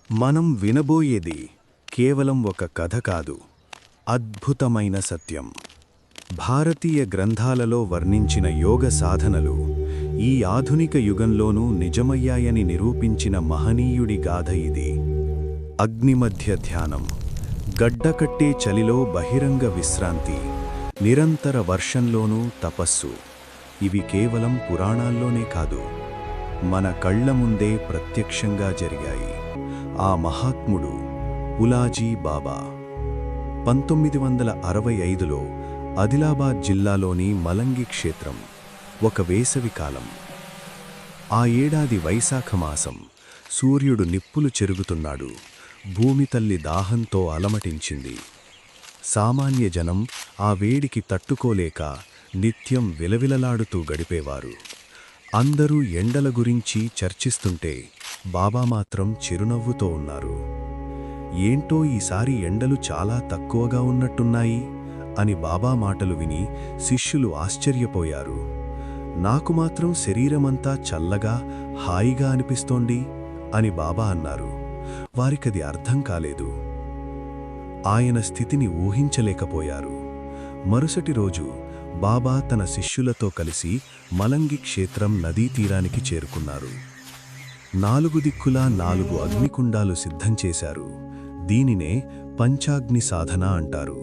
మనం వినబోయేది కేవలం ఒక కథ కాదు, అద్భుతమైన సత్యం. భారతీయ గ్రంథాలలో వర్ణించిన యోగ సాధనలు ఈ ఆధునిక యుగంలోనూ నిజమయ్యాయని నిరూపించిన మహనీయుడి గాథ ఇది. అగ్నిమధ్య ధ్యానం, గడ్డకట్టే చలిలో బహిరంగ విశ్రాంతి, నిరంతర వర్షంలోనూ తపస్సు. ఇవి కేవలం పురాణాల్లోనే కాదు, మన కళ్ల ముందే ప్రత్యక్షంగా జరిగాయి. ఆ మహాత్ముడు ఉలాజీ బాబా 1965లో ఆదిలాబాద్ జిల్లాలోని మలంగి క్షేత్రం. ఒక వేసవికాలం. ఆ ఏడాది వైశాఖ మాసం. సూర్యుడు నిప్పులు చెరుగుతున్నాడు. భూమి తల్లి దాహంతో అలమటించింది. సామాన్య జనం ఆ వేడికి తట్టుకోలేక నిత్యం విలవిలలాడుతూ గడిపేవారు. అందరూ ఎండల గురించి చర్చిస్తుంటే బాబా మాత్రం చిరునవ్వుతో ఉన్నారు. ఏంటో ఈసారి ఎండలు చాలా తక్కువగా ఉన్నట్టున్నాయి అని బాబా మాటలు విని శిష్యులు ఆశ్చర్యపోయారు. నాకు మాత్రం శరీరమంతా చల్లగా హాయిగా అనిపిస్తోంది అని బాబా అన్నారు. వారికది అర్థం కాలేదు. ఆయన స్థితిని ఊహించలేకపోయారు. మరుసటి రోజు బాబా తన శిష్యులతో కలిసి మలంగి క్షేత్రం నదీ తీరానికి చేరుకున్నారు. 4 దిక్కులా 4 అగ్నికుండాలు సిద్ధం చేశారు. దీనినే పంచాగ్ని సాధన అంటారు.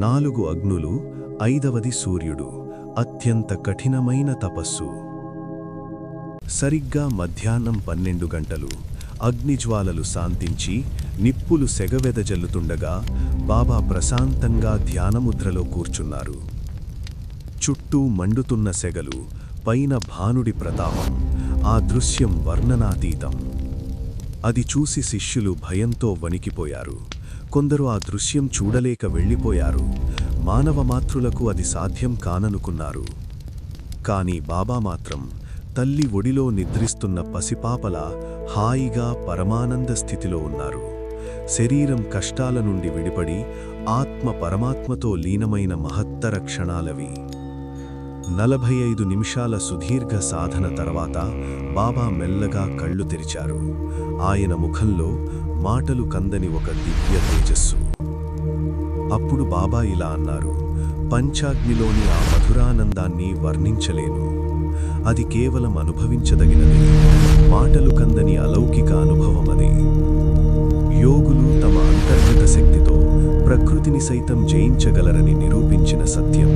4 అగ్నులు, 5వది సూర్యుడు. అత్యంత కఠినమైన తపస్సు. సరిగ్గా మధ్యాహ్నం 12 గంటలు. అగ్నిజ్వాలలు శాంతించి నిప్పులు సెగవెదజల్లుతుండగా బాబా ప్రశాంతంగా ధ్యానముద్రలో కూర్చున్నారు. చుట్టూ మండుతున్న సెగలు, పైన భానుడి ప్రతాపం. ఆ దృశ్యం వర్ణనాతీతం. అది చూసి శిష్యులు భయంతో వణికిపోయారు. కొందరు ఆ దృశ్యం చూడలేక వెళ్ళిపోయారు. మానవమాతృలకు అది సాధ్యం కాననుకున్నారు. కాని బాబా మాత్రం తల్లి ఒడిలో నిద్రిస్తున్న పసిపాపలా హాయిగా పరమానంద స్థితిలో ఉన్నారు. శరీరం కష్టాల నుండి విడిపడి ఆత్మ పరమాత్మతో లీనమైన మహత్తర క్షణాలవి. 45 నిమిషాల సుదీర్ఘ సాధన తర్వాత బాబా మెల్లగా కళ్ళు తెరిచారు. ఆయన ముఖంలో మాటలు కందని ఒక దివ్య తేజస్సు. అప్పుడు బాబా ఇలా అన్నారు, పంచాగ్నిలోని ఆ మధురానందాన్ని వర్ణించలేను. అది కేవలం అనుభవించదగినది. మాటలు కందని అలౌకిక అనుభవమది. యోగులు తమ అంతర్గత శక్తితో ప్రకృతిని సైతం జయించగలరని నిరూపించిన సత్యం.